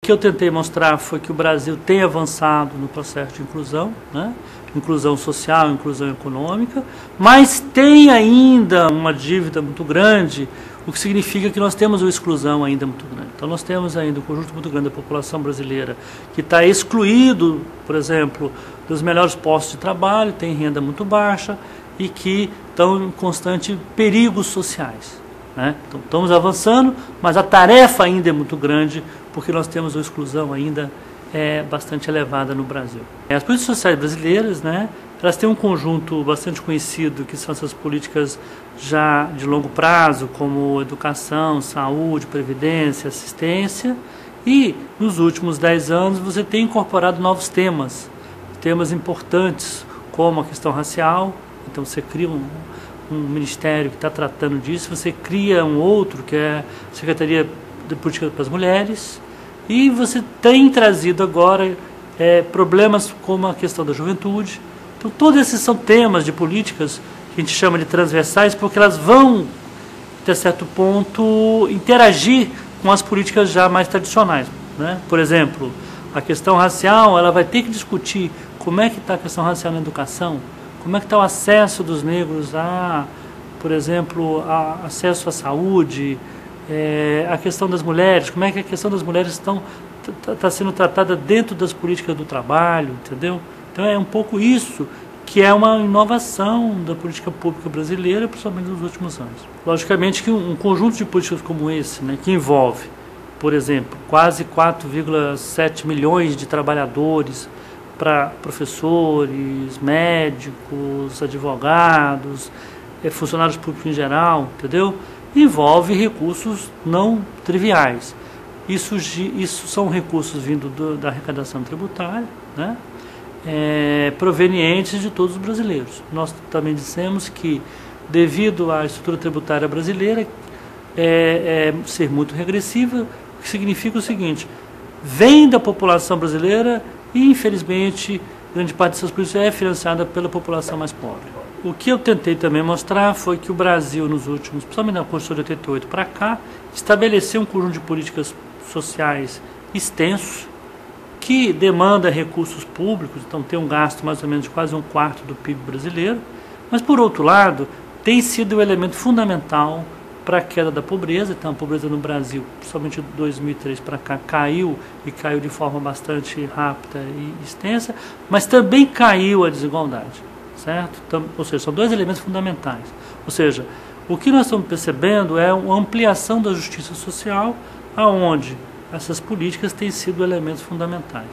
que eu tentei mostrar foi que o Brasil tem avançado no processo de inclusão, né? Inclusão social, inclusão econômica, mas tem ainda uma dívida muito grande, o que significa que nós temos uma exclusão ainda muito grande. Então nós temos ainda um conjunto muito grande da população brasileira que está excluído, por exemplo, dos melhores postos de trabalho, tem renda muito baixa e que estão em constante perigos sociais, né? Então estamos avançando, mas a tarefa ainda é muito grande, porque nós temos uma exclusão ainda bastante elevada no Brasil. As políticas sociais brasileiras, né, elas têm um conjunto bastante conhecido, que são essas políticas já de longo prazo, como educação, saúde, previdência, assistência, e nos últimos 10 anos você tem incorporado novos temas importantes, como a questão racial. Então você cria um ministério que está tratando disso, você cria um outro, que é a Secretaria de Política para as Mulheres, e você tem trazido agora problemas como a questão da juventude. Então todos esses são temas de políticas que a gente chama de transversais, porque elas vão, até certo ponto, interagir com as políticas já mais tradicionais, né? Por exemplo, a questão racial, ela vai ter que discutir como é que está a questão racial na educação, como é que está o acesso dos negros a, por exemplo, acesso à saúde, a questão das mulheres, como é que a questão das mulheres está sendo tratada dentro das políticas do trabalho, entendeu? Então é um pouco isso que é uma inovação da política pública brasileira, principalmente nos últimos anos. Logicamente que um conjunto de políticas como esse, né, que envolve, por exemplo, quase 4,7 milhões de trabalhadores, para professores, médicos, advogados, funcionários públicos em geral, entendeu? Envolve recursos não triviais. Isso são recursos vindo da arrecadação tributária, né? Provenientes de todos os brasileiros. Nós também dissemos que, devido à estrutura tributária brasileira ser muito regressiva, o que significa o seguinte: vem da população brasileira e, infelizmente, grande parte dessas políticas é financiada pela população mais pobre. O que eu tentei também mostrar foi que o Brasil, nos últimos, principalmente na Constituição de 88 para cá, estabeleceu um conjunto de políticas sociais extenso, que demanda recursos públicos, então tem um gasto mais ou menos de quase 1/4 do PIB brasileiro, mas, por outro lado, tem sido um elemento fundamental para a queda da pobreza. Então a pobreza no Brasil, principalmente de 2003 para cá, caiu, e caiu de forma bastante rápida e extensa, mas também caiu a desigualdade, certo? Então, ou seja, são dois elementos fundamentais. Ou seja, o que nós estamos percebendo é uma ampliação da justiça social, aonde essas políticas têm sido elementos fundamentais.